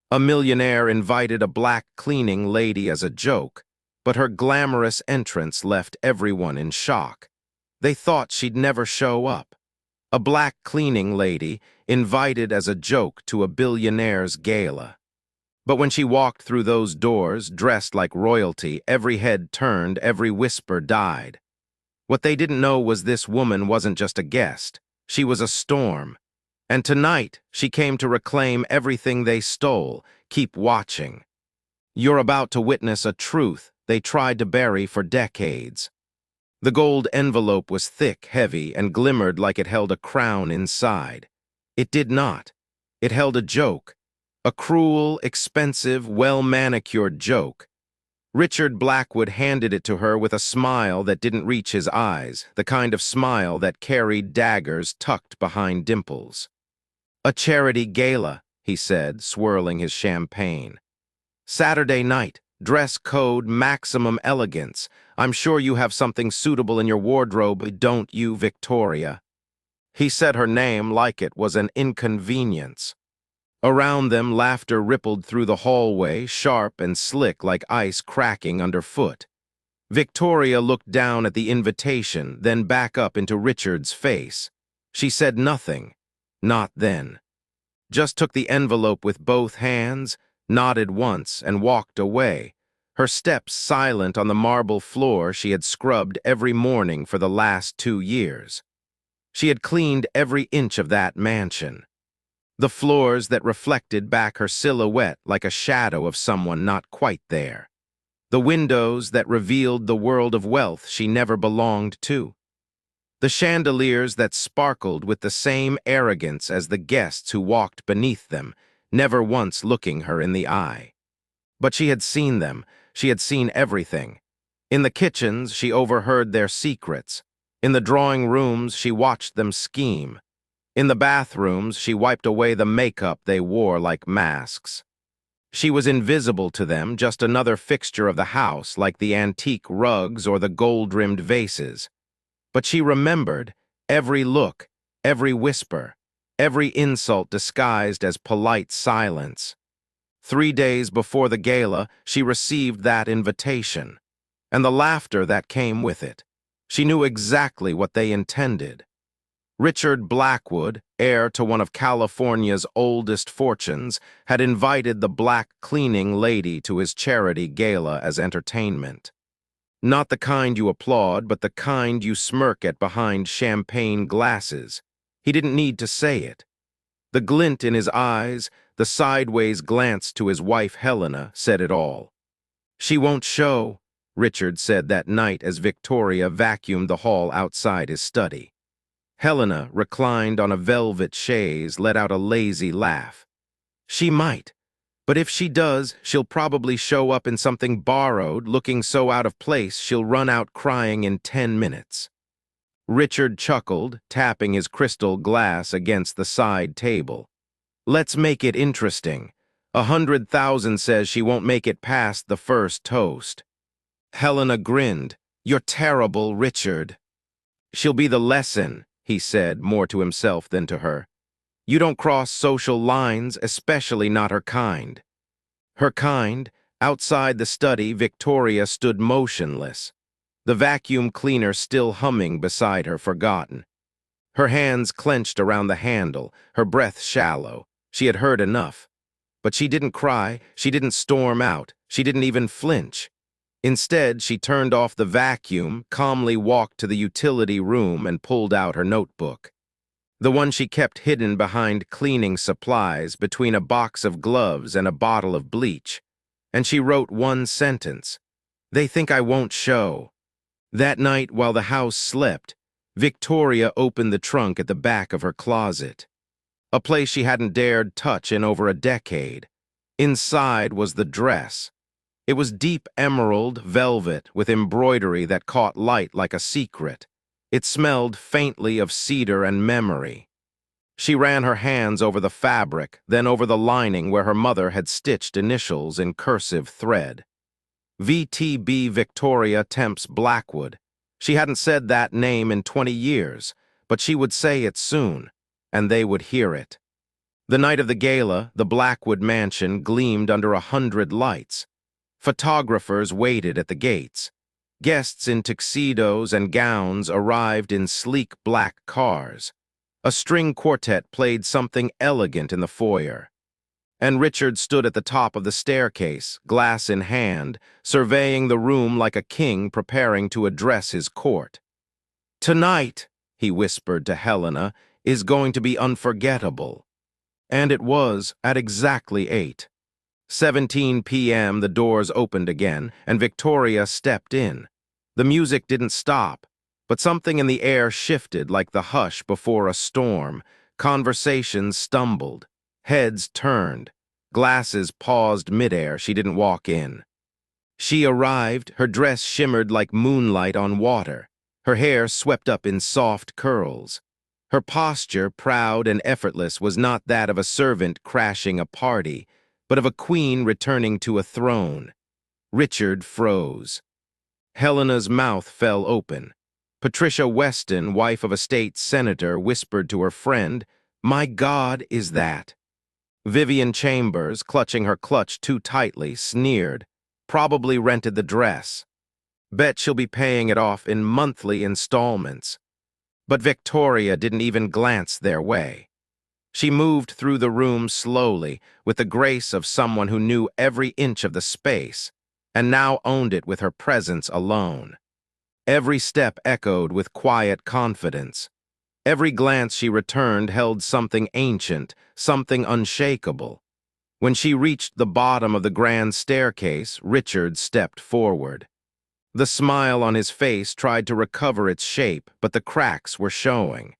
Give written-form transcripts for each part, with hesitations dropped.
A millionaire invited a black cleaning lady as a joke, but her glamorous entrance left everyone in shock. They thought she'd never show up. A black cleaning lady invited as a joke to a billionaire's gala. But when she walked through those doors, dressed like royalty, every head turned, every whisper died. What they didn't know was this woman wasn't just a guest. She was a storm. And tonight, she came to reclaim everything they stole. Keep watching. You're about to witness a truth they tried to bury for decades. The gold envelope was thick, heavy, and glimmered like it held a crown inside. It did not. It held a joke. A cruel, expensive, well-manicured joke. Richard Blackwood handed it to her with a smile that didn't reach his eyes, the kind of smile that carried daggers tucked behind dimples. "A charity gala," he said, swirling his champagne. "Saturday night, dress code, maximum elegance. I'm sure you have something suitable in your wardrobe, don't you, Victoria?" He said her name like it was an inconvenience. Around them, laughter rippled through the hallway, sharp and slick like ice cracking underfoot. Victoria looked down at the invitation, then back up into Richard's face. She said nothing. Not then. Just took the envelope with both hands, nodded once, and walked away, her steps silent on the marble floor she had scrubbed every morning for the last 2 years. She had cleaned every inch of that mansion. The floors that reflected back her silhouette like a shadow of someone not quite there. The windows that revealed the world of wealth she never belonged to. The chandeliers that sparkled with the same arrogance as the guests who walked beneath them, never once looking her in the eye. But she had seen them. She had seen everything. In the kitchens, she overheard their secrets. In the drawing rooms, she watched them scheme. In the bathrooms, she wiped away the makeup they wore like masks. She was invisible to them, just another fixture of the house, like the antique rugs or the gold-rimmed vases. But she remembered every look, every whisper, every insult disguised as polite silence. 3 days before the gala, she received that invitation, and the laughter that came with it. She knew exactly what they intended. Richard Blackwood, heir to one of California's oldest fortunes, had invited the black cleaning lady to his charity gala as entertainment. Not the kind you applaud, but the kind you smirk at behind champagne glasses. He didn't need to say it. The glint in his eyes, the sideways glance to his wife Helena, said it all. "She won't show," Richard said that night as Victoria vacuumed the hall outside his study. Helena, reclined on a velvet chaise, let out a lazy laugh. "She might. But if she does, she'll probably show up in something borrowed, looking so out of place she'll run out crying in 10 minutes. Richard chuckled, tapping his crystal glass against the side table. "Let's make it interesting. 100,000 says she won't make it past the first toast." Helena grinned. "You're terrible, Richard." "She'll be the lesson," he said, more to himself than to her. "You don't cross social lines, especially not her kind." Her kind, outside the study, Victoria stood motionless, the vacuum cleaner still humming beside her, forgotten. Her hands clenched around the handle, her breath shallow. She had heard enough. But she didn't cry, she didn't storm out, she didn't even flinch. Instead, she turned off the vacuum, calmly walked to the utility room and pulled out her notebook. The one she kept hidden behind cleaning supplies, between a box of gloves and a bottle of bleach. And she wrote one sentence. "They think I won't show." That night, while the house slept, Victoria opened the trunk at the back of her closet. A place she hadn't dared touch in over a decade. Inside was the dress. It was deep emerald velvet with embroidery that caught light like a secret. It smelled faintly of cedar and memory. She ran her hands over the fabric, then over the lining where her mother had stitched initials in cursive thread. VTB Victoria Temps Blackwood. She hadn't said that name in 20 years, but she would say it soon, and they would hear it. The night of the gala, the Blackwood mansion gleamed under 100 lights. Photographers waited at the gates. Guests in tuxedos and gowns arrived in sleek black cars. A string quartet played something elegant in the foyer. And Richard stood at the top of the staircase, glass in hand, surveying the room like a king preparing to address his court. "Tonight," he whispered to Helena, "is going to be unforgettable." And it was at exactly 8:17 p.m. The doors opened again, and Victoria stepped in. The music didn't stop, but something in the air shifted like the hush before a storm. Conversations stumbled. Heads turned. Glasses paused midair. She didn't walk in. She arrived, her dress shimmered like moonlight on water. Her hair swept up in soft curls. Her posture, proud and effortless, was not that of a servant crashing a party, but of a queen returning to a throne. Richard froze. Helena's mouth fell open. Patricia Weston, wife of a state senator, whispered to her friend, "My God, is that?" Vivian Chambers, clutching her clutch too tightly, sneered, "Probably rented the dress. Bet she'll be paying it off in monthly installments." But Victoria didn't even glance their way. She moved through the room slowly, with the grace of someone who knew every inch of the space, and now owned it with her presence alone. Every step echoed with quiet confidence. Every glance she returned held something ancient, something unshakable. When she reached the bottom of the grand staircase, Richard stepped forward. The smile on his face tried to recover its shape, but the cracks were showing.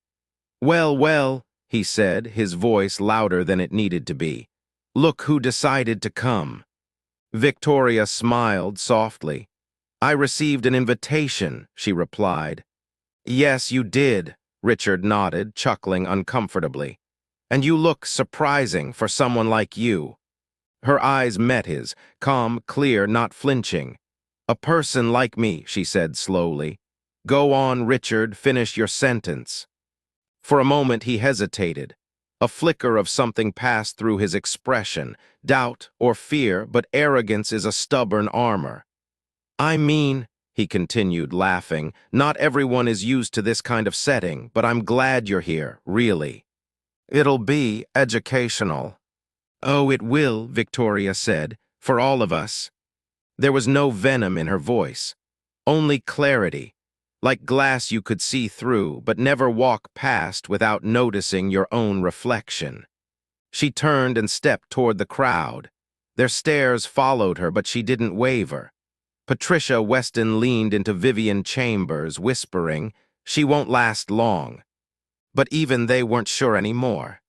"Well, well," he said, his voice louder than it needed to be. "Look who decided to come." Victoria smiled softly. "I received an invitation," she replied. "Yes, you did," Richard nodded, chuckling uncomfortably. "And you look surprising for someone like you." Her eyes met his, calm, clear, not flinching. "A person like me," she said slowly. "Go on, Richard, finish your sentence." For a moment he hesitated. A flicker of something passed through his expression, doubt or fear, but arrogance is a stubborn armor. "I mean," he continued, laughing, "not everyone is used to this kind of setting, but I'm glad you're here, really. It'll be educational." "Oh, it will," Victoria said, "for all of us." There was no venom in her voice, only clarity, like glass you could see through but never walk past without noticing your own reflection. She turned and stepped toward the crowd. Their stares followed her, but she didn't waver. Patricia Weston leaned into Vivian Chambers, whispering, "She won't last long." But even they weren't sure anymore.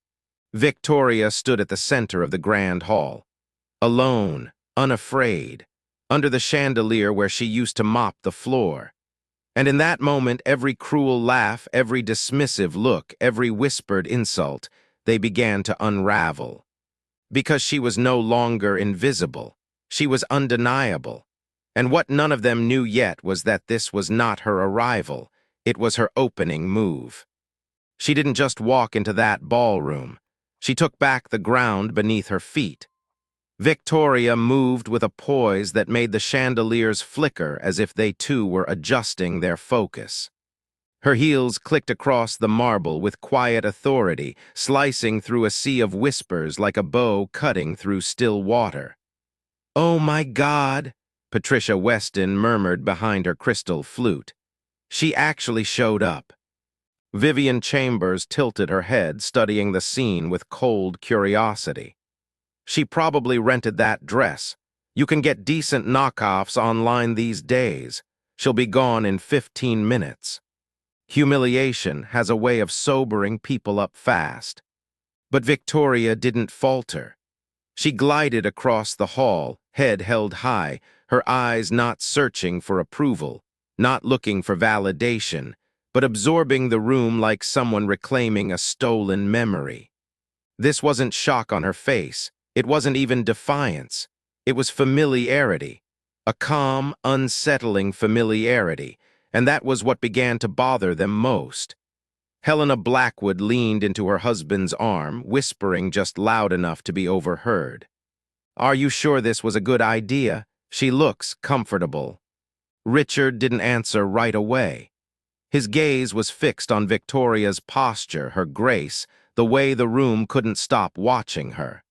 Victoria stood at the center of the grand hall, alone, unafraid, under the chandelier where she used to mop the floor. And in that moment, every cruel laugh, every dismissive look, every whispered insult, they began to unravel. Because she was no longer invisible. She was undeniable. And what none of them knew yet was that this was not her arrival. It was her opening move. She didn't just walk into that ballroom. She took back the ground beneath her feet. Victoria moved with a poise that made the chandeliers flicker as if they too were adjusting their focus. Her heels clicked across the marble with quiet authority, slicing through a sea of whispers like a bow cutting through still water. "Oh my God," Patricia Weston murmured behind her crystal flute. "She actually showed up." Vivian Chambers tilted her head, studying the scene with cold curiosity. "She probably rented that dress. You can get decent knockoffs online these days. She'll be gone in 15 minutes. Humiliation has a way of sobering people up fast. But Victoria didn't falter. She glided across the hall, head held high, her eyes not searching for approval, not looking for validation, but absorbing the room like someone reclaiming a stolen memory. This wasn't shock on her face. It wasn't even defiance. It was familiarity. A calm, unsettling familiarity. And that was what began to bother them most. Helena Blackwood leaned into her husband's arm, whispering just loud enough to be overheard. "Are you sure this was a good idea? She looks comfortable." Richard didn't answer right away. His gaze was fixed on Victoria's posture, her grace, the way the room couldn't stop watching her.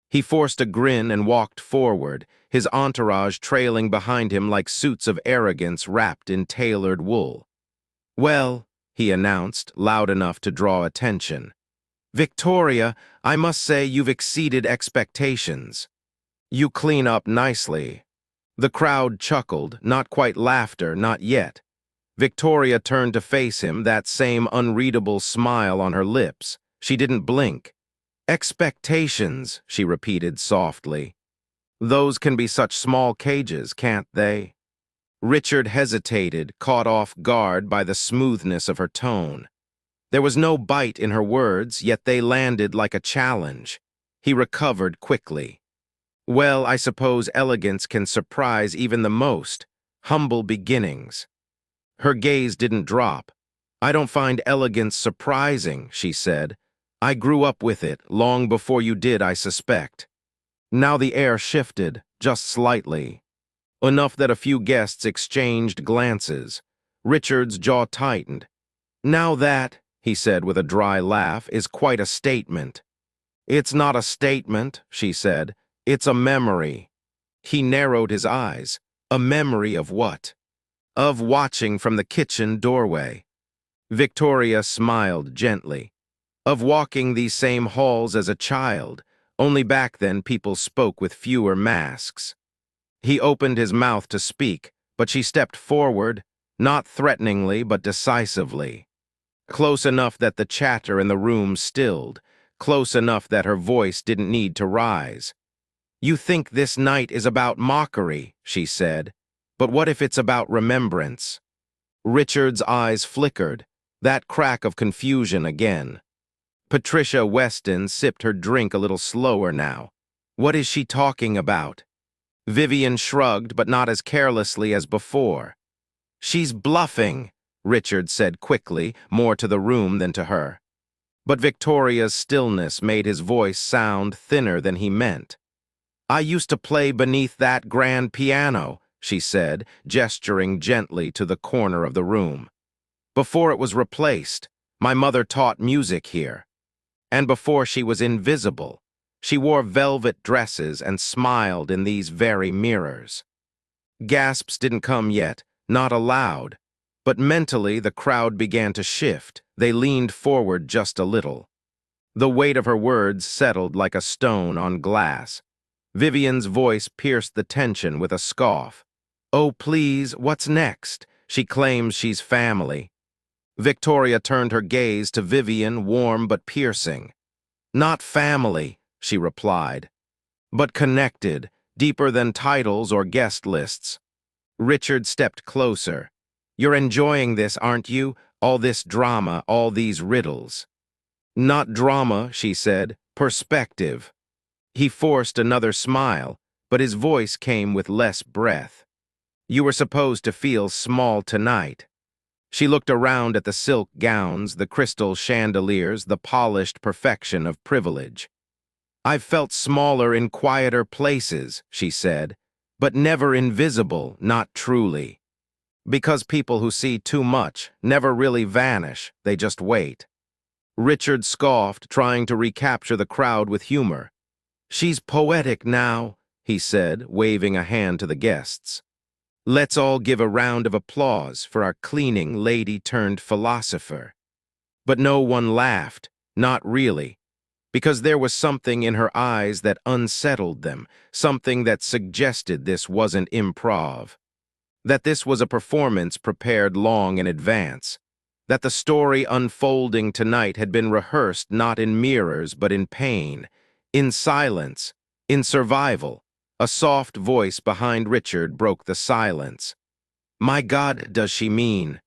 He forced a grin and walked forward, his entourage trailing behind him like suits of arrogance wrapped in tailored wool. "Well," he announced, loud enough to draw attention. "Victoria, I must say you've exceeded expectations. You clean up nicely." The crowd chuckled, not quite laughter, not yet. Victoria turned to face him, that same unreadable smile on her lips. She didn't blink. "Expectations," she repeated softly. "Those can be such small cages, can't they?" Richard hesitated, caught off guard by the smoothness of her tone. There was no bite in her words, yet they landed like a challenge. He recovered quickly. "Well, I suppose elegance can surprise even the most. Humble beginnings." Her gaze didn't drop. "I don't find elegance surprising," she said. "I grew up with it, long before you did, I suspect." Now the air shifted, just slightly. Enough that a few guests exchanged glances. Richard's jaw tightened. "Now that," he said with a dry laugh, "is quite a statement." "It's not a statement," she said. "It's a memory." He narrowed his eyes. "A memory of what?" "Of watching from the kitchen doorway." Victoria smiled gently. "Of walking these same halls as a child, only back then people spoke with fewer masks." He opened his mouth to speak, but she stepped forward, not threateningly but decisively. Close enough that the chatter in the room stilled, close enough that her voice didn't need to rise. "You think this night is about mockery," she said, "but what if it's about remembrance?" Richard's eyes flickered, that crack of confusion again. Patricia Weston sipped her drink a little slower now. "What is she talking about?" Vivian shrugged, but not as carelessly as before. "She's bluffing," Richard said quickly, more to the room than to her. But Victoria's stillness made his voice sound thinner than he meant. "I used to play beneath that grand piano," she said, gesturing gently to the corner of the room. "Before it was replaced, my mother taught music here. And before she was invisible, she wore velvet dresses and smiled in these very mirrors." Gasps didn't come yet, not aloud, but mentally the crowd began to shift. They leaned forward just a little. The weight of her words settled like a stone on glass. Vivian's voice pierced the tension with a scoff. "Oh, please, what's next? She claims she's family." Victoria turned her gaze to Vivian, warm but piercing. "Not family," she replied, "but connected, deeper than titles or guest lists." Richard stepped closer. "You're enjoying this, aren't you? All this drama, all these riddles." "Not drama," she said, "perspective." He forced another smile, but his voice came with less breath. "You were supposed to feel small tonight." She looked around at the silk gowns, the crystal chandeliers, the polished perfection of privilege. "I've felt smaller in quieter places," she said, "but never invisible, not truly. Because people who see too much never really vanish, they just wait." Richard scoffed, trying to recapture the crowd with humor. "She's poetic now," he said, waving a hand to the guests. "Let's all give a round of applause for our cleaning lady-turned-philosopher." But no one laughed, not really, because there was something in her eyes that unsettled them, something that suggested this wasn't improv, that this was a performance prepared long in advance, that the story unfolding tonight had been rehearsed not in mirrors but in pain, in silence, in survival. A soft voice behind Richard broke the silence. "My God, does she mean?"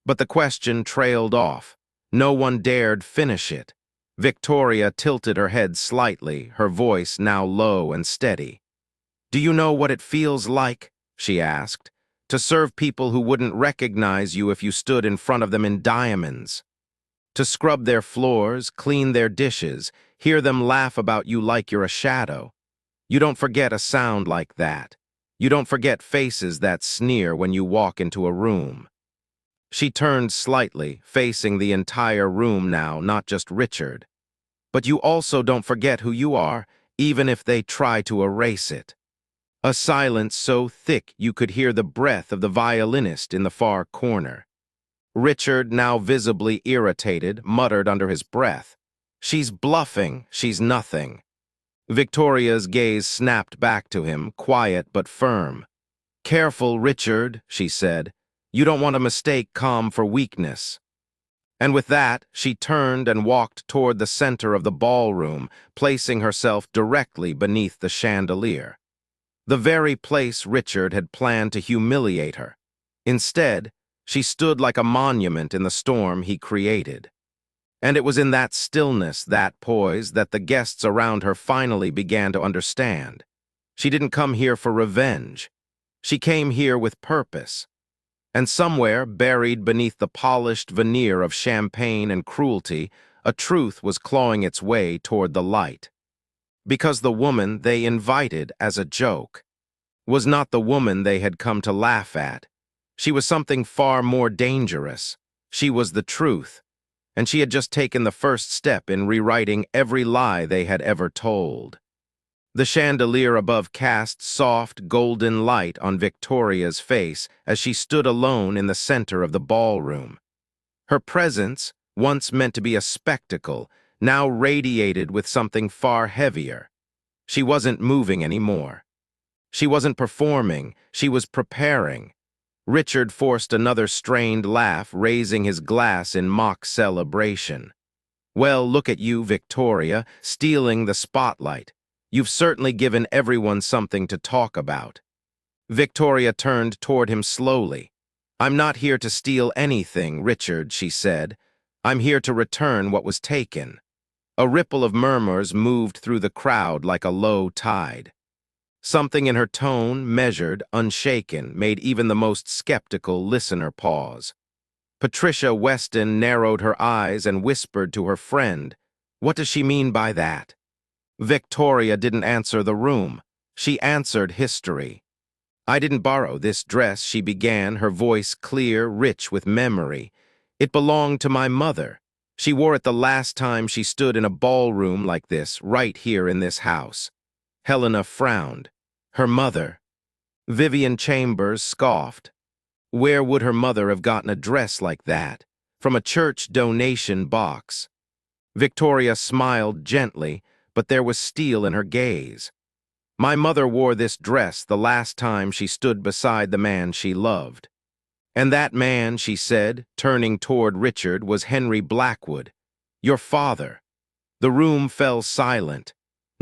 But the question trailed off. No one dared finish it. Victoria tilted her head slightly, her voice now low and steady. "Do you know what it feels like," she asked, "to serve people who wouldn't recognize you if you stood in front of them in diamonds?" To scrub their floors, clean their dishes, hear them laugh about you like you're a shadow. You don't forget a sound like that. You don't forget faces that sneer when you walk into a room. She turned slightly, facing the entire room now, not just Richard. But you also don't forget who you are, even if they try to erase it. A silence so thick you could hear the breath of the violinist in the far corner. Richard, now visibly irritated, muttered under his breath, "She's bluffing, she's nothing." Victoria's gaze snapped back to him, quiet but firm. "Careful, Richard," she said. "You don't want to mistake calm for weakness." And with that, she turned and walked toward the center of the ballroom, placing herself directly beneath the chandelier. The very place Richard had planned to humiliate her. Instead, she stood like a monument in the storm he created. And it was in that stillness, that poise, that the guests around her finally began to understand. She didn't come here for revenge. She came here with purpose. And somewhere, buried beneath the polished veneer of champagne and cruelty, a truth was clawing its way toward the light. Because the woman they invited as a joke was not the woman they had come to laugh at. She was something far more dangerous. She was the truth, and she had just taken the first step in rewriting every lie they had ever told. The chandelier above cast soft, golden light on Victoria's face as she stood alone in the center of the ballroom. Her presence, once meant to be a spectacle, now radiated with something far heavier. She wasn't moving anymore. She wasn't performing, she was preparing. Richard forced another strained laugh, raising his glass in mock celebration. "Well, look at you, Victoria, stealing the spotlight. You've certainly given everyone something to talk about." Victoria turned toward him slowly. "I'm not here to steal anything, Richard," she said. "I'm here to return what was taken." A ripple of murmurs moved through the crowd like a low tide. Something in her tone, measured, unshaken, made even the most skeptical listener pause. Patricia Weston narrowed her eyes and whispered to her friend, "What does she mean by that?" Victoria didn't answer the room. She answered history. "I didn't borrow this dress," she began, her voice clear, rich with memory. "It belonged to my mother. She wore it the last time she stood in a ballroom like this, right here in this house." Helena frowned. "Her mother?" Vivian Chambers scoffed. Where would her mother have gotten a dress like that? From a church donation box. Victoria smiled gently, but there was steel in her gaze. "My mother wore this dress the last time she stood beside the man she loved. And that man," she said, turning toward Richard, "was Henry Blackwood, your father." The room fell silent.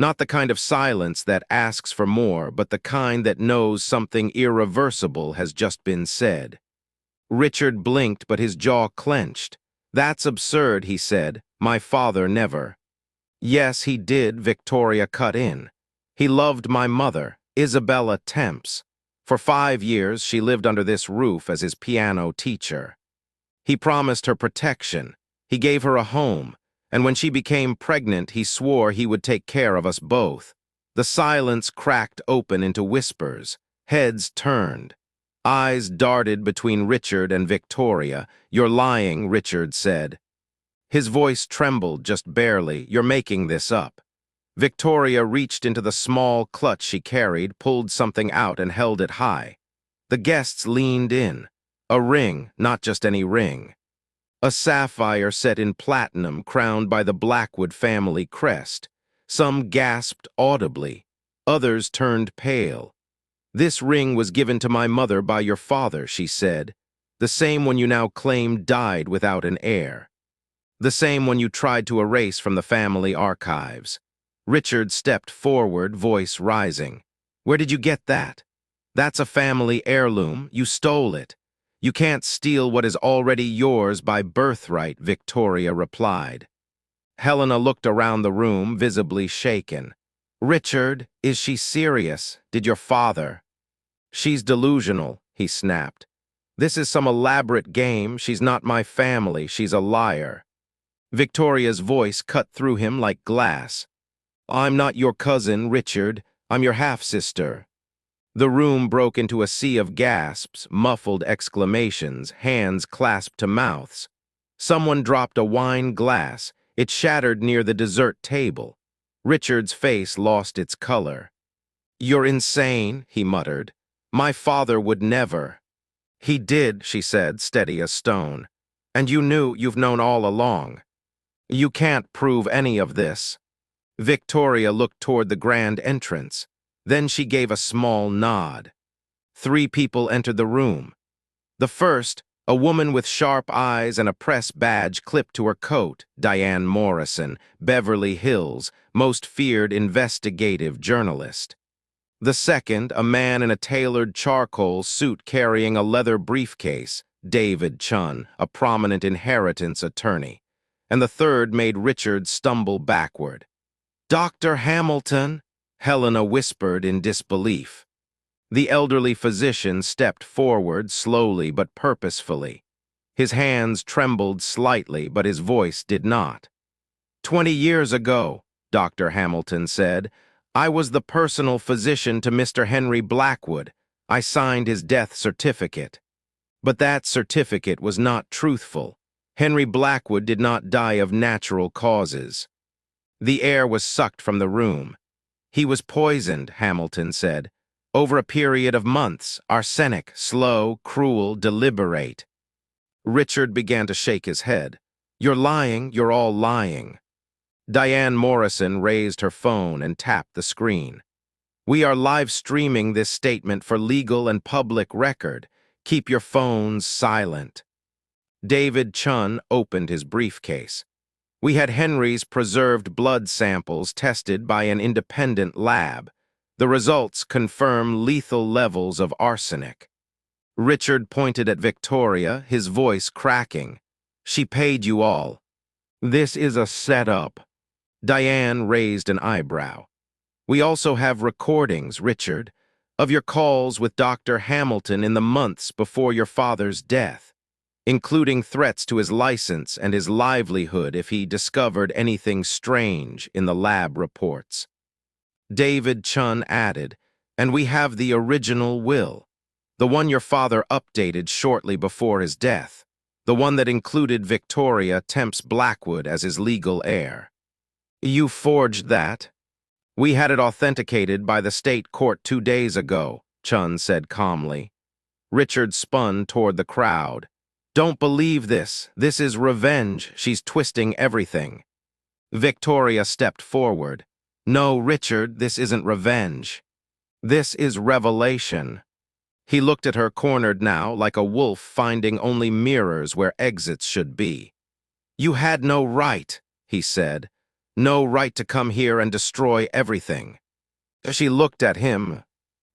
Not the kind of silence that asks for more, but the kind that knows something irreversible has just been said. Richard blinked, but his jaw clenched. "That's absurd," he said. "My father never." "Yes, he did," Victoria cut in. "He loved my mother, Isabella Temps. For 5 years, she lived under this roof as his piano teacher. He promised her protection. He gave her a home. And when she became pregnant, he swore he would take care of us both." The silence cracked open into whispers. Heads turned. Eyes darted between Richard and Victoria. "You're lying," Richard said. His voice trembled just barely. "You're making this up." Victoria reached into the small clutch she carried, pulled something out, and held it high. The guests leaned in. A ring, not just any ring. A sapphire set in platinum, crowned by the Blackwood family crest. Some gasped audibly. Others turned pale. "This ring was given to my mother by your father," she said. "The same one you now claim died without an heir. The same one you tried to erase from the family archives." Richard stepped forward, voice rising. "Where did you get that?" "That's a family heirloom. You stole it." "You can't steal what is already yours by birthright," Victoria replied. Helena looked around the room, visibly shaken. "Richard, is she serious? Did your father?" "She's delusional," he snapped. "This is some elaborate game. She's not my family. She's a liar." Victoria's voice cut through him like glass. I'm not your cousin, Richard. I'm your half-sister. The room broke into a sea of gasps, muffled exclamations, hands clasped to mouths. Someone dropped a wine glass. It shattered near the dessert table. Richard's face lost its color. You're insane, he muttered. My father would never. He did, she said, steady as stone. And you've known all along. You can't prove any of this. Victoria looked toward the grand entrance. Then she gave a small nod. 3 people entered the room. The first, a woman with sharp eyes and a press badge clipped to her coat, Diane Morrison, Beverly Hills, most feared investigative journalist. The second, a man in a tailored charcoal suit carrying a leather briefcase, David Chun, a prominent inheritance attorney. And the third made Richard stumble backward. Dr. Hamilton, Helena whispered in disbelief. The elderly physician stepped forward slowly but purposefully. His hands trembled slightly, but his voice did not. 20 years ago, Dr. Hamilton said, I was the personal physician to Mr. Henry Blackwood. I signed his death certificate. But that certificate was not truthful. Henry Blackwood did not die of natural causes. The air was sucked from the room. He was poisoned, Hamilton said. Over a period of months, arsenic, slow, cruel, deliberate. Richard began to shake his head. You're lying, you're all lying. Diane Morrison raised her phone and tapped the screen. We are live streaming this statement for legal and public record. Keep your phones silent. David Chun opened his briefcase. We had Henry's preserved blood samples tested by an independent lab. The results confirm lethal levels of arsenic. Richard pointed at Victoria, his voice cracking. She paid you all. This is a setup. Diane raised an eyebrow. We also have recordings, Richard, of your calls with Dr. Hamilton in the months before your father's death, including threats to his license and his livelihood if he discovered anything strange in the lab reports. David Chun added, and we have the original will, the one your father updated shortly before his death, the one that included Victoria Temps Blackwood as his legal heir. You forged that? We had it authenticated by the state court 2 days ago, Chun said calmly. Richard spun toward the crowd. Don't believe this. This is revenge. She's twisting everything. Victoria stepped forward. No, Richard, this isn't revenge. This is revelation. He looked at her cornered now, like a wolf finding only mirrors where exits should be. You had no right, he said. No right to come here and destroy everything. She looked at him,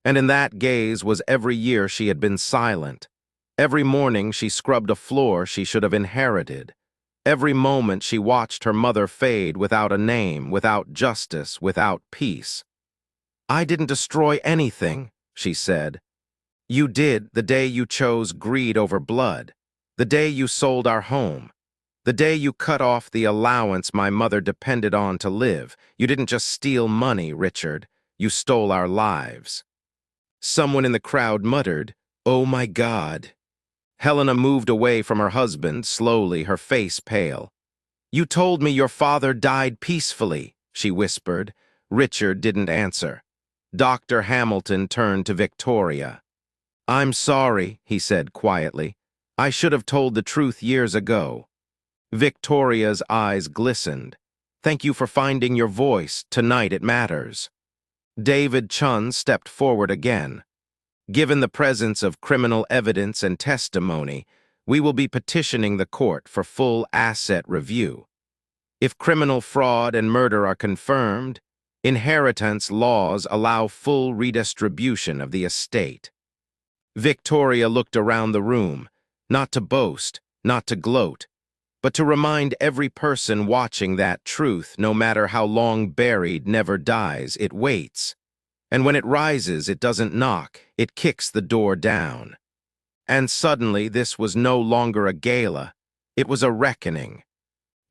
and in that gaze was every year she had been silent. Every morning she scrubbed a floor she should have inherited. Every moment she watched her mother fade without a name, without justice, without peace. I didn't destroy anything, she said. You did the day you chose greed over blood, the day you sold our home, the day you cut off the allowance my mother depended on to live. You didn't just steal money, Richard. You stole our lives. Someone in the crowd muttered, "Oh my God." Helena moved away from her husband, slowly, her face pale. You told me your father died peacefully, she whispered. Richard didn't answer. Dr. Hamilton turned to Victoria. I'm sorry, he said quietly. I should have told the truth years ago. Victoria's eyes glistened. Thank you for finding your voice. Tonight it matters. David Chun stepped forward again. Given the presence of criminal evidence and testimony, we will be petitioning the court for full asset review. If criminal fraud and murder are confirmed, inheritance laws allow full redistribution of the estate. Victoria looked around the room, not to boast, not to gloat, but to remind every person watching that truth, no matter how long buried, never dies, it waits. And when it rises, it doesn't knock, it kicks the door down. And suddenly, this was no longer a gala, it was a reckoning.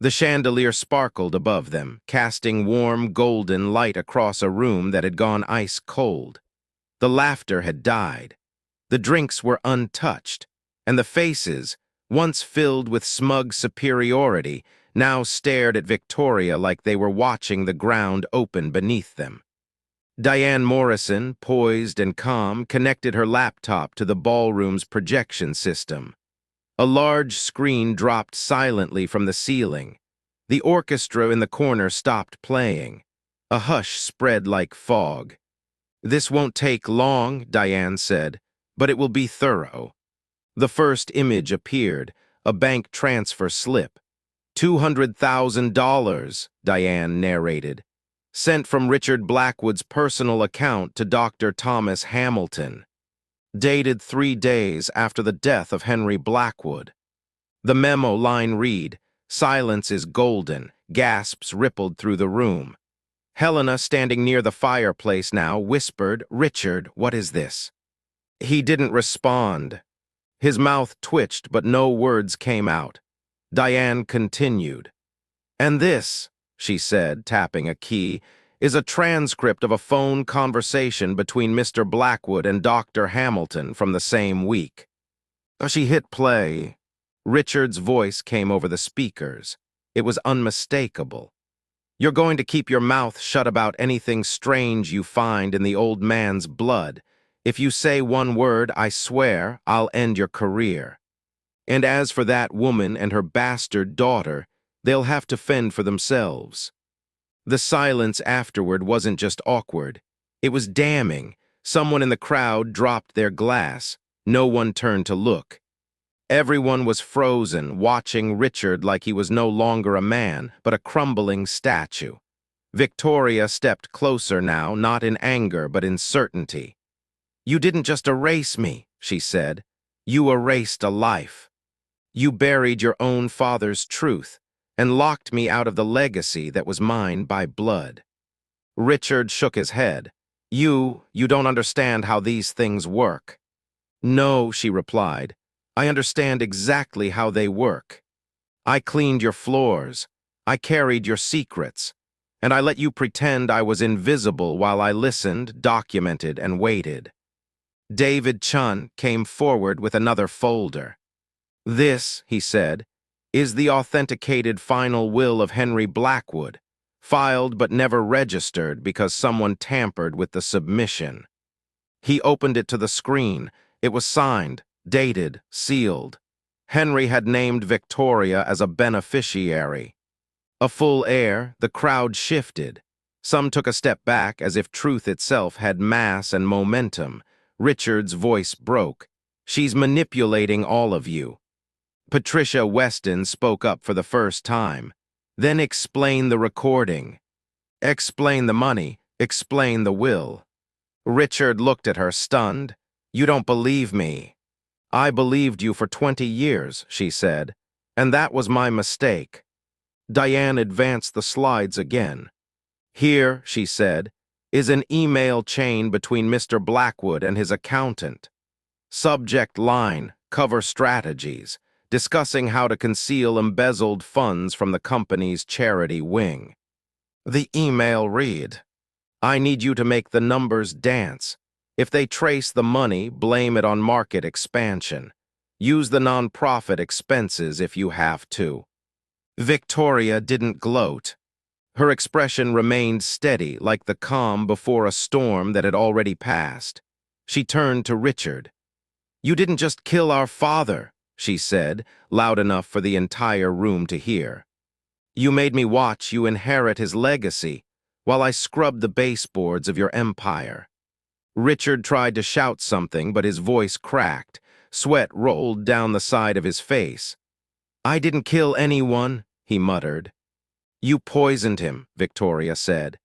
The chandelier sparkled above them, casting warm golden light across a room that had gone ice cold. The laughter had died. The drinks were untouched, and the faces, once filled with smug superiority, now stared at Victoria like they were watching the ground open beneath them. Diane Morrison, poised and calm, connected her laptop to the ballroom's projection system. A large screen dropped silently from the ceiling. The orchestra in the corner stopped playing. A hush spread like fog. "This won't take long," Diane said, "but it will be thorough." The first image appeared, a bank transfer slip. $200,000, Diane narrated. Sent from Richard Blackwood's personal account to Dr. Thomas Hamilton. Dated 3 days after the death of Henry Blackwood. The memo line read, "Silence is golden." Gasps rippled through the room. Helena, standing near the fireplace now, whispered, "Richard, what is this?" He didn't respond. His mouth twitched, but no words came out. Diane continued. "And this," she said, tapping a key, "is a transcript of a phone conversation between Mr. Blackwood and Dr. Hamilton from the same week." She hit play. Richard's voice came over the speakers. It was unmistakable. "You're going to keep your mouth shut about anything strange you find in the old man's blood. If you say one word, I swear I'll end your career. And as for that woman and her bastard daughter, they'll have to fend for themselves." The silence afterward wasn't just awkward. It was damning. Someone in the crowd dropped their glass. No one turned to look. Everyone was frozen, watching Richard like he was no longer a man, but a crumbling statue. Victoria stepped closer now, not in anger, but in certainty. "You didn't just erase me," she said. "You erased a life. You buried your own father's truth and locked me out of the legacy that was mine by blood." Richard shook his head. You don't understand how these things work." "No," she replied. "I understand exactly how they work. I cleaned your floors. I carried your secrets. And I let you pretend I was invisible while I listened, documented, and waited." David Chun came forward with another folder. "This," he said, "is the authenticated final will of Henry Blackwood, filed but never registered because someone tampered with the submission." He opened it to the screen. It was signed, dated, sealed. Henry had named Victoria as a beneficiary. A full air, the crowd shifted. Some took a step back as if truth itself had mass and momentum. Richard's voice broke. "She's manipulating all of you." Patricia Weston spoke up for the first time. "Then explain the recording. Explain the money. Explain the will." Richard looked at her, stunned. "You don't believe me." "I believed you for 20 years, she said, "and that was my mistake." Diane advanced the slides again. "Here," she said, "is an email chain between Mr. Blackwood and his accountant. Subject line, cover strategies, discussing how to conceal embezzled funds from the company's charity wing." The email read, "I need you to make the numbers dance. If they trace the money, blame it on market expansion. Use the nonprofit expenses if you have to." Victoria didn't gloat. Her expression remained steady, like the calm before a storm that had already passed. She turned to Richard. "You didn't just kill our father," she said, loud enough for the entire room to hear. "You made me watch you inherit his legacy while I scrubbed the baseboards of your empire." Richard tried to shout something, but his voice cracked. Sweat rolled down the side of his face. "I didn't kill anyone," he muttered. "You poisoned him," Victoria said.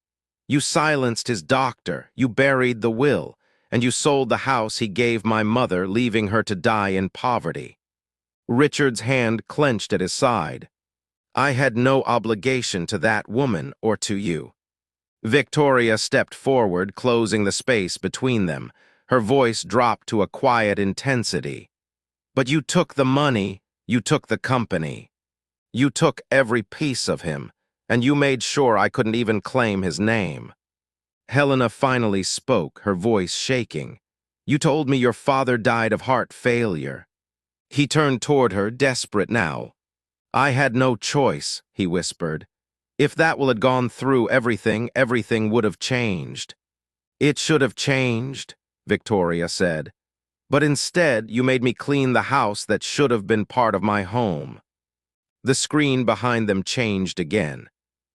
"You silenced his doctor, you buried the will, and you sold the house he gave my mother, leaving her to die in poverty." Richard's hand clenched at his side. "I had no obligation to that woman or to you." Victoria stepped forward, closing the space between them. Her voice dropped to a quiet intensity. "But you took the money, you took the company. You took every piece of him, and you made sure I couldn't even claim his name. Helena finally spoke, her voice shaking. You told me your father died of heart failure. He turned toward her, desperate now. I had no choice, he whispered. If that will had gone through everything, everything would have changed. It should have changed, Victoria said. But instead, you made me clean the house that should have been part of my home. The screen behind them changed again.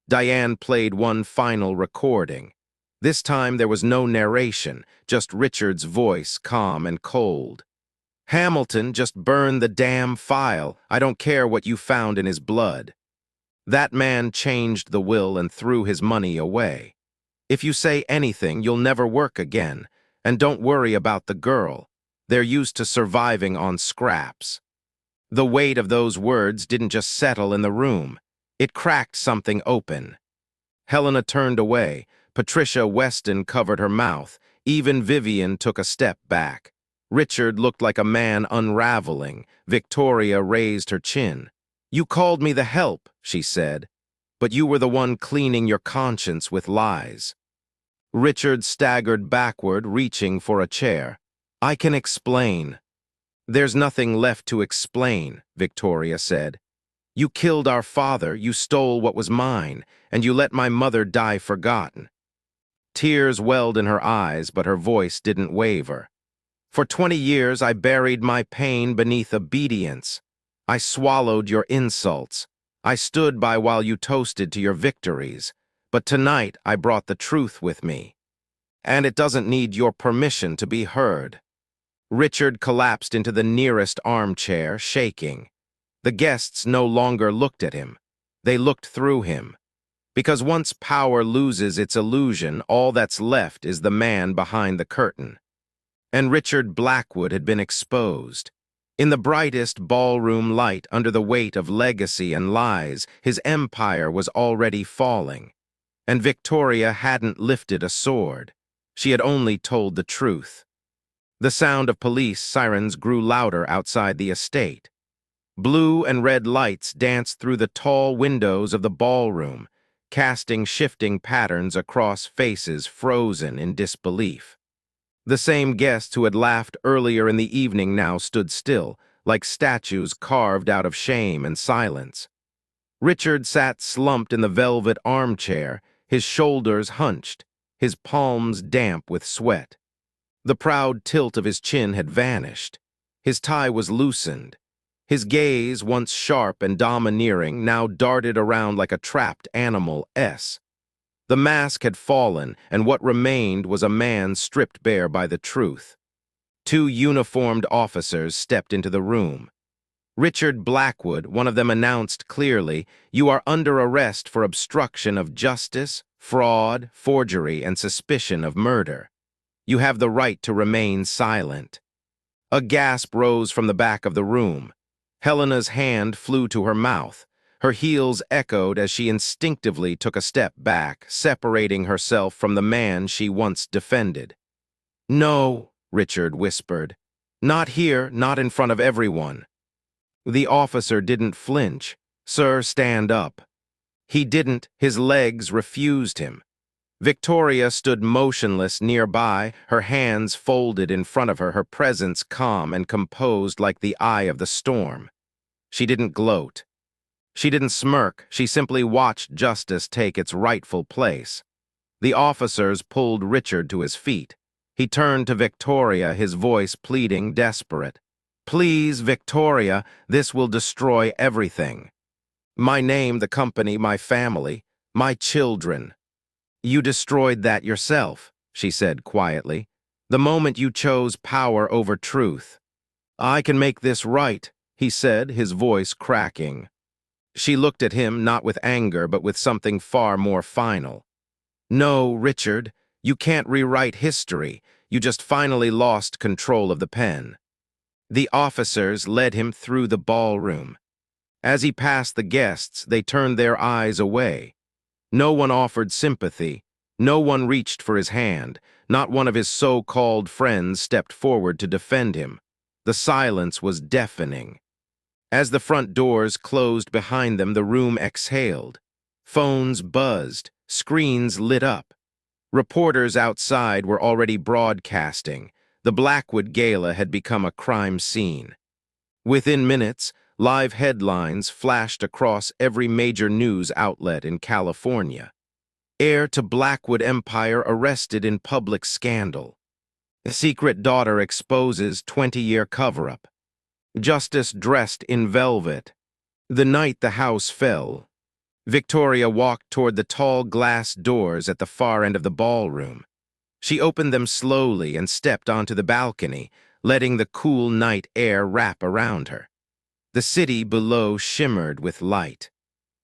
Diane played one final recording. This time there was no narration, just Richard's voice, calm and cold. Hamilton, just burn the damn file. I don't care what you found in his blood. That man changed the will and threw his money away. If you say anything, you'll never work again. And don't worry about the girl. They're used to surviving on scraps. The weight of those words didn't just settle in the room. It cracked something open. Helena turned away. Patricia Weston covered her mouth. Even Vivian took a step back. Richard looked like a man unraveling. Victoria raised her chin. You called me the help, she said, but you were the one cleaning your conscience with lies. Richard staggered backward, reaching for a chair. I can explain. There's nothing left to explain, Victoria said. You killed our father, you stole what was mine, and you let my mother die forgotten. Tears welled in her eyes, but her voice didn't waver. For 20 years I buried my pain beneath obedience. I swallowed your insults. I stood by while you toasted to your victories. But tonight I brought the truth with me. And it doesn't need your permission to be heard. Richard collapsed into the nearest armchair, shaking. The guests no longer looked at him. They looked through him. Because once power loses its illusion, all that's left is the man behind the curtain. And Richard Blackwood had been exposed. In the brightest ballroom light, under the weight of legacy and lies, his empire was already falling. And Victoria hadn't lifted a sword. She had only told the truth. The sound of police sirens grew louder outside the estate. Blue and red lights danced through the tall windows of the ballroom, casting shifting patterns across faces frozen in disbelief. The same guests who had laughed earlier in the evening now stood still, like statues carved out of shame and silence. Richard sat slumped in the velvet armchair, his shoulders hunched, his palms damp with sweat. The proud tilt of his chin had vanished. His tie was loosened. His gaze, once sharp and domineering, now darted around like a trapped animal. The mask had fallen, and what remained was a man stripped bare by the truth. Two uniformed officers stepped into the room. Richard Blackwood, one of them announced clearly, "You are under arrest for obstruction of justice, fraud, forgery, and suspicion of murder. You have the right to remain silent." A gasp rose from the back of the room. Helena's hand flew to her mouth. Her heels echoed as she instinctively took a step back, separating herself from the man she once defended. "No," Richard whispered. "Not here, not in front of everyone." The officer didn't flinch. "Sir, stand up." He didn't. His legs refused him. Victoria stood motionless nearby, her hands folded in front of her, her presence calm and composed like the eye of the storm. She didn't gloat. She didn't smirk. She simply watched justice take its rightful place. The officers pulled Richard to his feet. He turned to Victoria, his voice pleading, desperate. "Please, Victoria, this will destroy everything. My name, the company, my family, my children." "You destroyed that yourself," she said quietly, "the moment you chose power over truth." "I can make this right," he said, his voice cracking. She looked at him not with anger but with something far more final. "No, Richard, you can't rewrite history. You just finally lost control of the pen." The officers led him through the ballroom. As he passed the guests, they turned their eyes away. No one offered sympathy. No one reached for his hand. Not one of his so-called friends stepped forward to defend him. The silence was deafening. As the front doors closed behind them, the room exhaled. Phones buzzed, screens lit up. Reporters outside were already broadcasting. The Blackwood Gala had become a crime scene. Within minutes, live headlines flashed across every major news outlet in California. Heir to Blackwood Empire arrested in public scandal. Secret daughter exposes 20-year cover-up. Justice dressed in velvet. The night the house fell, Victoria walked toward the tall glass doors at the far end of the ballroom. She opened them slowly and stepped onto the balcony, letting the cool night air wrap around her. The city below shimmered with light.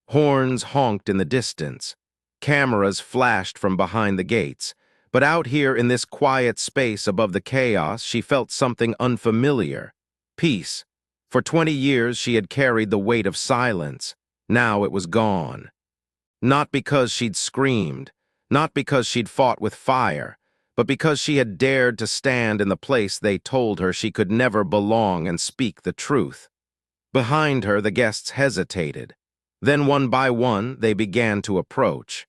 Horns honked in the distance. Cameras flashed from behind the gates. But out here in this quiet space above the chaos, she felt something unfamiliar. Peace. For 20 years she had carried the weight of silence. Now it was gone. Not because she'd screamed, not because she'd fought with fire, but because she had dared to stand in the place they told her she could never belong and speak the truth. Behind her, the guests hesitated. Then one by one, they began to approach.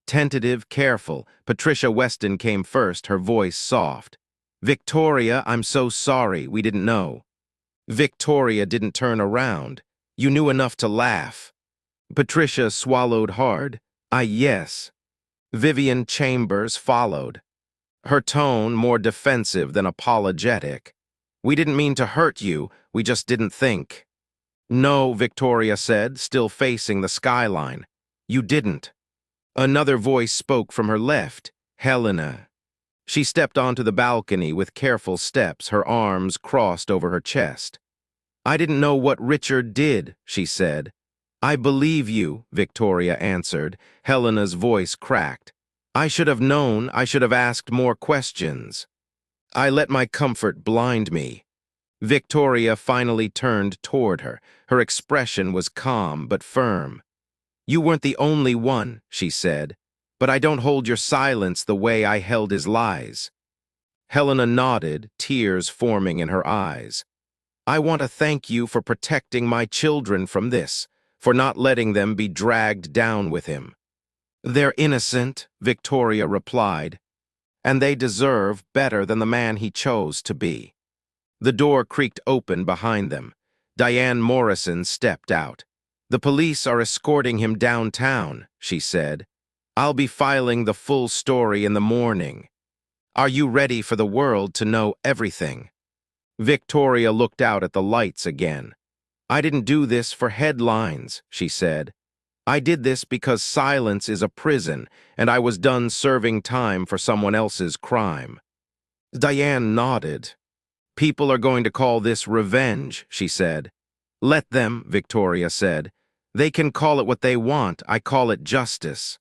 Tentative, careful, Patricia Weston came first, her voice soft. "Victoria, I'm so sorry, we didn't know." Victoria didn't turn around. "You knew enough to laugh." Patricia swallowed hard. Yes." Vivian Chambers followed, her tone more defensive than apologetic. "We didn't mean to hurt you, we just didn't think." "No," Victoria said, still facing the skyline. "You didn't." Another voice spoke from her left, Helena. She stepped onto the balcony with careful steps, her arms crossed over her chest. "I didn't know what Richard did," she said. "I believe you," Victoria answered. Helena's voice cracked. "I should have known, I should have asked more questions. I let my comfort blind me." Victoria finally turned toward her. Her expression was calm but firm. "You weren't the only one," she said, "but I don't hold your silence the way I held his lies." Helena nodded, tears forming in her eyes. "I want to thank you for protecting my children from this, for not letting them be dragged down with him." "They're innocent," Victoria replied, "and they deserve better than the man he chose to be." The door creaked open behind them. Diane Morrison stepped out. "The police are escorting him downtown," she said. "I'll be filing the full story in the morning. Are you ready for the world to know everything?" Victoria looked out at the lights again. "I didn't do this for headlines," she said. "I did this because silence is a prison, and I was done serving time for someone else's crime." Diane nodded. "People are going to call this revenge," she said. "Let them," Victoria said. "They can call it what they want. I call it justice."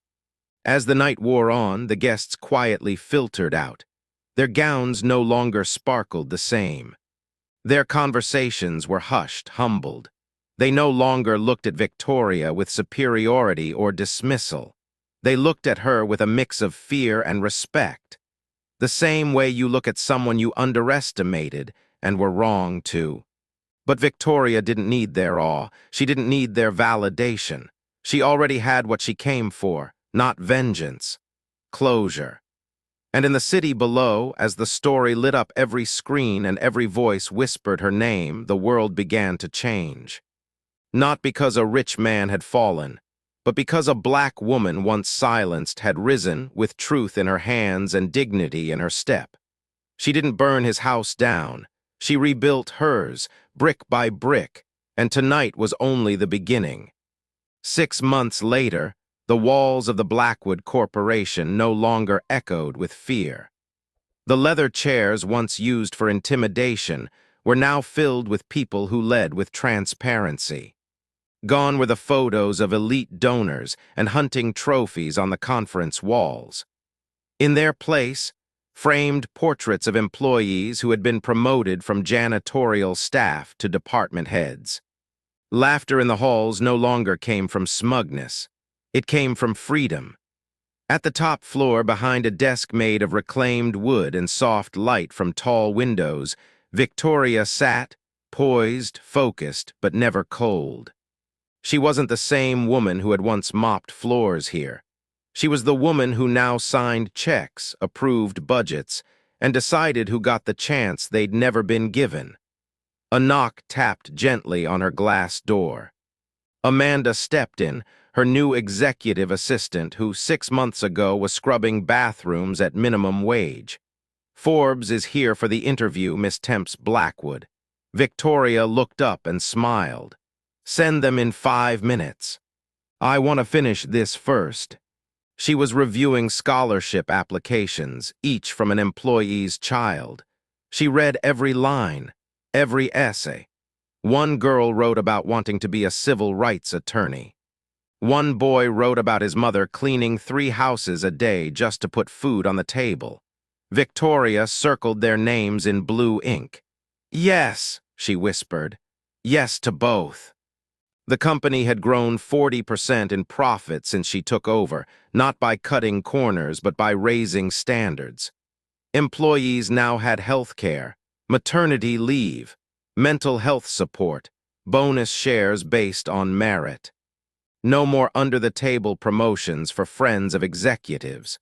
As the night wore on, the guests quietly filtered out. Their gowns no longer sparkled the same. Their conversations were hushed, humbled. They no longer looked at Victoria with superiority or dismissal. They looked at her with a mix of fear and respect. The same way you look at someone you underestimated and were wrong to. But Victoria didn't need their awe. She didn't need their validation. She already had what she came for, not vengeance. Closure. And in the city below, as the story lit up every screen and every voice whispered her name, the world began to change. Not because a rich man had fallen, but because a black woman once silenced had risen with truth in her hands and dignity in her step. She didn't burn his house down. She rebuilt hers, brick by brick, and tonight was only the beginning. 6 months later, the walls of the Blackwood Corporation no longer echoed with fear. The leather chairs once used for intimidation were now filled with people who led with transparency. Gone were the photos of elite donors and hunting trophies on the conference walls. In their place, framed portraits of employees who had been promoted from janitorial staff to department heads. Laughter in the halls no longer came from smugness. It came from freedom. At the top floor, behind a desk made of reclaimed wood and soft light from tall windows, Victoria sat, poised, focused, but never cold. She wasn't the same woman who had once mopped floors here. She was the woman who now signed checks, approved budgets, and decided who got the chance they'd never been given. A knock tapped gently on her glass door. Amanda stepped in, her new executive assistant who 6 months ago was scrubbing bathrooms at minimum wage. "Forbes is here for the interview, Miss Temps Blackwood." Victoria looked up and smiled. "Send them in 5 minutes. I want to finish this first." She was reviewing scholarship applications, each from an employee's child. She read every line, every essay. One girl wrote about wanting to be a civil rights attorney. One boy wrote about his mother cleaning 3 houses a day just to put food on the table. Victoria circled their names in blue ink. "Yes," she whispered. "Yes to both." The company had grown 40% in profit since she took over, not by cutting corners but by raising standards. Employees now had health care, maternity leave, mental health support, bonus shares based on merit. No more under-the-table promotions for friends of executives.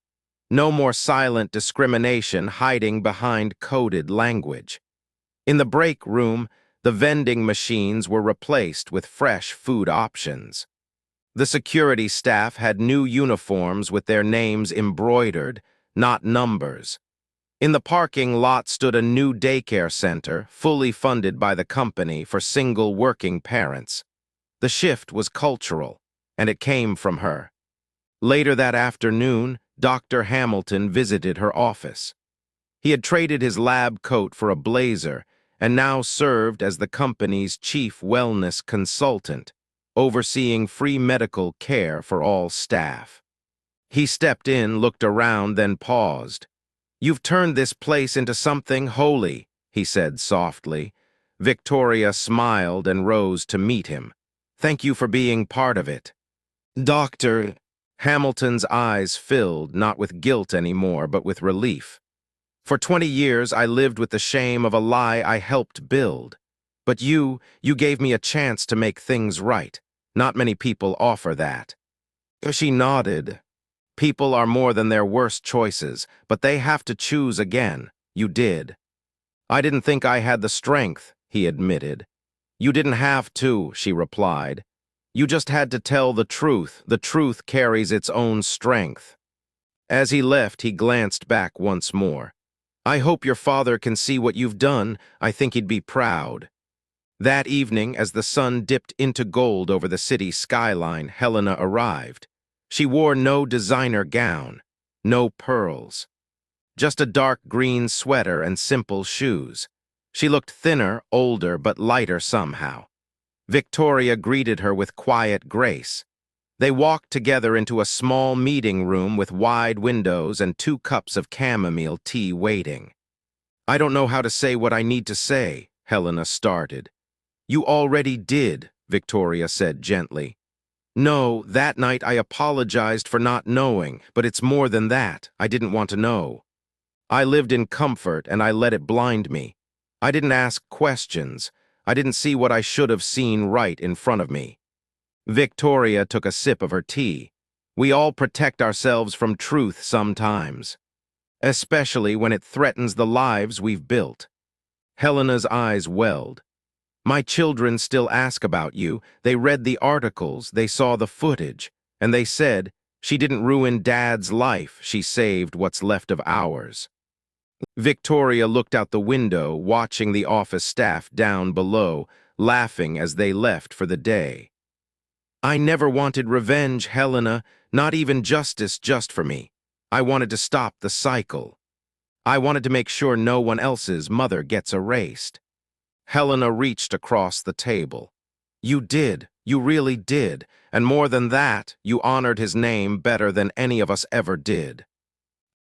No more silent discrimination hiding behind coded language. In the break room, the vending machines were replaced with fresh food options. The security staff had new uniforms with their names embroidered, not numbers. In the parking lot stood a new daycare center, fully funded by the company for single working parents. The shift was cultural, and it came from her. Later that afternoon, Dr. Hamilton visited her office. He had traded his lab coat for a blazer and now served as the company's chief wellness consultant, overseeing free medical care for all staff. He stepped in, looked around, then paused. "You've turned this place into something holy," he said softly. Victoria smiled and rose to meet him. "Thank you for being part of it." "Doctor..." Hamilton's eyes filled, not with guilt anymore, but with relief. "For 20 years, I lived with the shame of a lie I helped build. But you gave me a chance to make things right. Not many people offer that." She nodded. "People are more than their worst choices, but they have to choose again. You did." "I didn't think I had the strength," he admitted. "You didn't have to," she replied. "You just had to tell the truth. The truth carries its own strength." As he left, he glanced back once more. "I hope your father can see what you've done. I think he'd be proud." That evening, as the sun dipped into gold over the city skyline, Helena arrived. She wore no designer gown, no pearls. Just a dark green sweater and simple shoes. She looked thinner, older, but lighter somehow. Victoria greeted her with quiet grace. They walked together into a small meeting room with wide windows and 2 cups of chamomile tea waiting. "I don't know how to say what I need to say," Helena started. "You already did," Victoria said gently. "No, that night I apologized for not knowing, but it's more than that. I didn't want to know. I lived in comfort and I let it blind me. I didn't ask questions. I didn't see what I should have seen right in front of me." Victoria took a sip of her tea. "We all protect ourselves from truth sometimes, especially when it threatens the lives we've built." Helena's eyes welled. "My children still ask about you. They read the articles, they saw the footage, and they said, 'She didn't ruin Dad's life, she saved what's left of ours.'" Victoria looked out the window, watching the office staff down below, laughing as they left for the day. "I never wanted revenge, Helena, not even justice just for me. I wanted to stop the cycle. I wanted to make sure no one else's mother gets erased." Helena reached across the table. "You did, you really did, and more than that, you honored his name better than any of us ever did."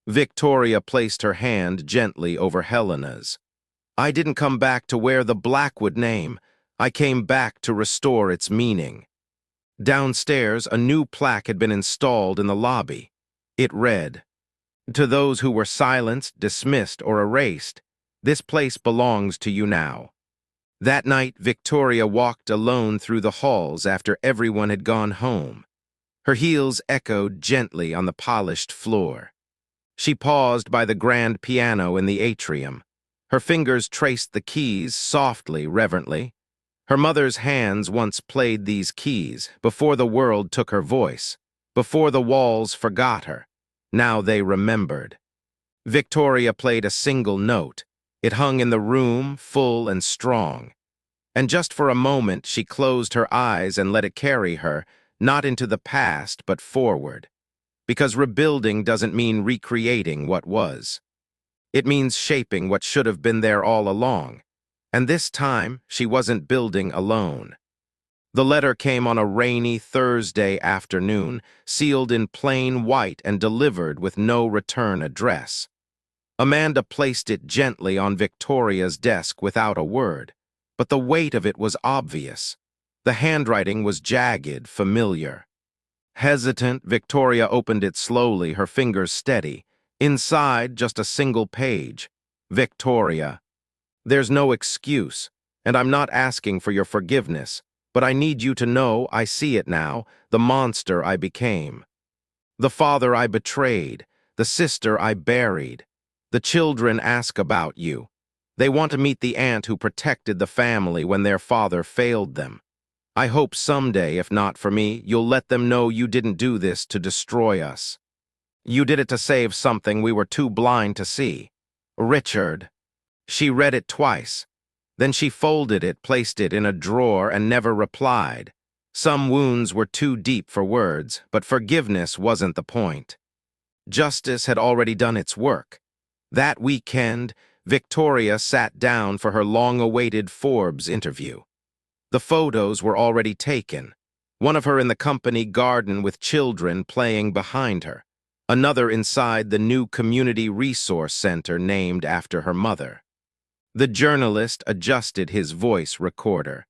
Victoria placed her hand gently over Helena's. "I didn't come back to wear the Blackwood name. I came back to restore its meaning." Downstairs, a new plaque had been installed in the lobby. It read, "To those who were silenced, dismissed, or erased, this place belongs to you now." That night, Victoria walked alone through the halls after everyone had gone home. Her heels echoed gently on the polished floor. She paused by the grand piano in the atrium. Her fingers traced the keys softly, reverently. Her mother's hands once played these keys, before the world took her voice, before the walls forgot her. Now they remembered. Victoria played a single note. It hung in the room, full and strong. And just for a moment she closed her eyes and let it carry her, not into the past, but forward. Because rebuilding doesn't mean recreating what was. It means shaping what should have been there all along. And this time, she wasn't building alone. The letter came on a rainy Thursday afternoon, sealed in plain white and delivered with no return address. Amanda placed it gently on Victoria's desk without a word, but the weight of it was obvious. The handwriting was jagged, familiar. Hesitant, Victoria opened it slowly, her fingers steady. Inside, just a single page. Victoria. There's no excuse, and I'm not asking for your forgiveness, but I need you to know I see it now, the monster I became. The father I betrayed, the sister I buried. The children ask about you. They want to meet the aunt who protected the family when their father failed them. I hope someday, if not for me, you'll let them know you didn't do this to destroy us. You did it to save something we were too blind to see. Richard. She read it twice. Then she folded it, placed it in a drawer, and never replied. Some wounds were too deep for words, but forgiveness wasn't the point. Justice had already done its work. That weekend, Victoria sat down for her long-awaited Forbes interview. The photos were already taken. One of her in the company garden with children playing behind her. Another inside the new community resource center named after her mother. The journalist adjusted his voice recorder.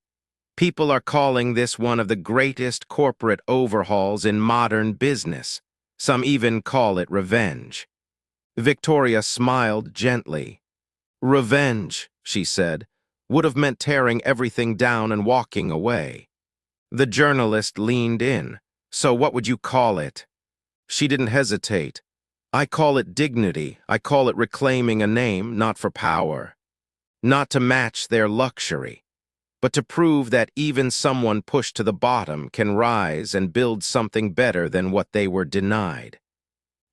People are calling this one of the greatest corporate overhauls in modern business. Some even call it revenge. Victoria smiled gently. Revenge, she said, would have meant tearing everything down and walking away. The journalist leaned in. So what would you call it? She didn't hesitate. I call it dignity. I call it reclaiming a name, not for power. Not to match their luxury, but to prove that even someone pushed to the bottom can rise and build something better than what they were denied.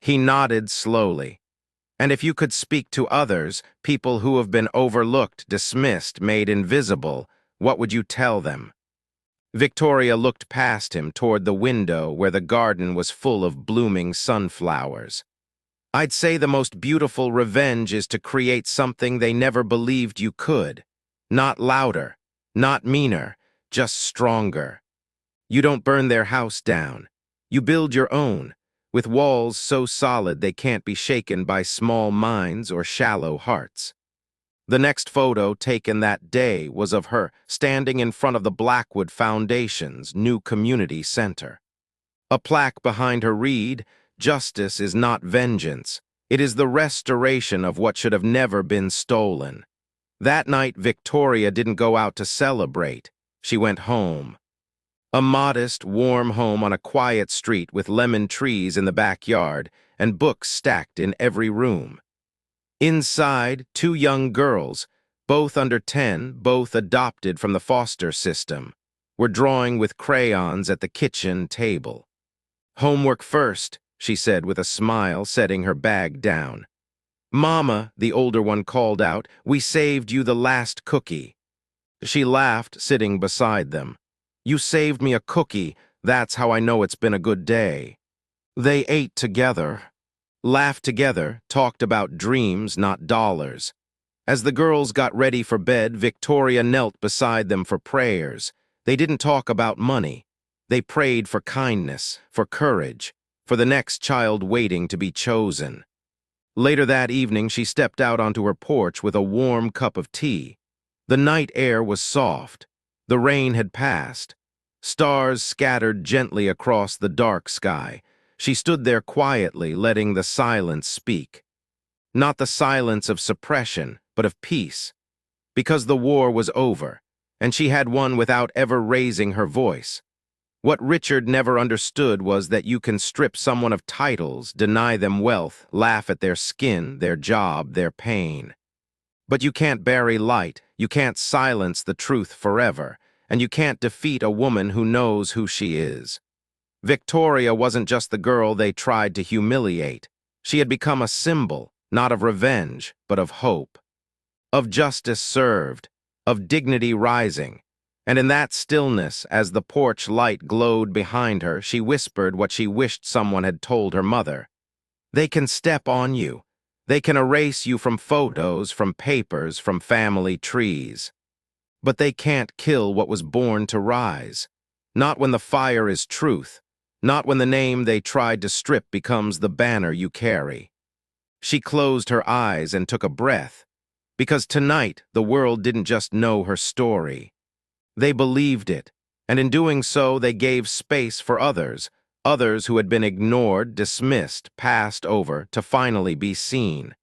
He nodded slowly. And if you could speak to others, people who have been overlooked, dismissed, made invisible, what would you tell them? Victoria looked past him toward the window where the garden was full of blooming sunflowers. I'd say the most beautiful revenge is to create something they never believed you could. Not louder, not meaner, just stronger. You don't burn their house down. You build your own, with walls so solid they can't be shaken by small minds or shallow hearts. The next photo taken that day was of her standing in front of the Blackwood Foundation's new community center. A plaque behind her read, "Justice is not vengeance. It is the restoration of what should have never been stolen." That night, Victoria didn't go out to celebrate. She went home. A modest, warm home on a quiet street with lemon trees in the backyard and books stacked in every room. Inside, two young girls, both under 10, both adopted from the foster system, were drawing with crayons at the kitchen table. "Homework first," she said with a smile, setting her bag down. "Mama," the older one called out, "we saved you the last cookie." She laughed, sitting beside them. "You saved me a cookie, that's how I know it's been a good day." They ate together, laughed together, talked about dreams, not dollars. As the girls got ready for bed, Victoria knelt beside them for prayers. They didn't talk about money. They prayed for kindness, for courage, for the next child waiting to be chosen. Later that evening, she stepped out onto her porch with a warm cup of tea. The night air was soft. The rain had passed. Stars scattered gently across the dark sky. She stood there quietly, letting the silence speak. Not the silence of suppression, but of peace. Because the war was over. and she had one without ever raising her voice. What Richard never understood was that you can strip someone of titles, deny them wealth, laugh at their skin, their job, their pain. But you can't bury light, you can't silence the truth forever, and you can't defeat a woman who knows who she is. Victoria wasn't just the girl they tried to humiliate. She had become a symbol, not of revenge, but of hope, of justice served, of dignity rising. And in that stillness, as the porch light glowed behind her, she whispered what she wished someone had told her mother. They can step on you. They can erase you from photos, from papers, from family trees. But they can't kill what was born to rise. Not when the fire is truth. Not when the name they tried to strip becomes the banner you carry. She closed her eyes and took a breath, because tonight the world didn't just know her story. They believed it, and in doing so they gave space for others who had been ignored, dismissed, passed over, to finally be seen.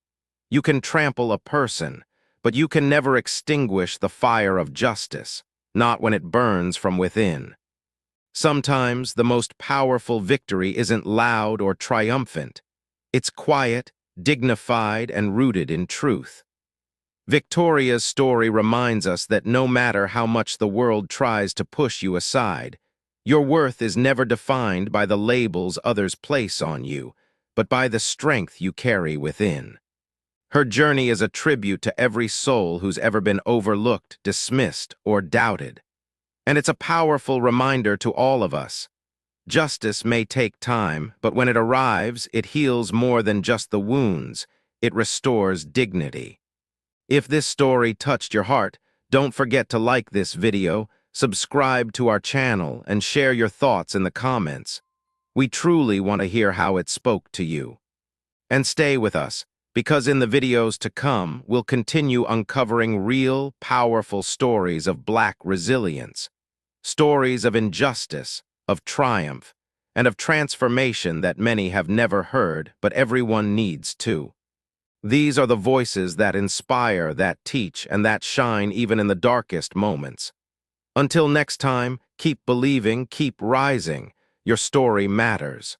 You can trample a person, but you can never extinguish the fire of justice, not when it burns from within. Sometimes the most powerful victory isn't loud or triumphant. It's quiet, dignified, and rooted in truth. Victoria's story reminds us that no matter how much the world tries to push you aside, your worth is never defined by the labels others place on you, but by the strength you carry within. Her journey is a tribute to every soul who's ever been overlooked, dismissed, or doubted. And it's a powerful reminder to all of us. Justice may take time, but when it arrives, it heals more than just the wounds. It restores dignity. If this story touched your heart, don't forget to like this video, subscribe to our channel, and share your thoughts in the comments. We truly want to hear how it spoke to you. And stay with us, because in the videos to come, we'll continue uncovering real, powerful stories of Black resilience, stories of injustice, of triumph, and of transformation that many have never heard, but everyone needs to. These are the voices that inspire, that teach, and that shine even in the darkest moments. Until next time, keep believing, keep rising. Your story matters.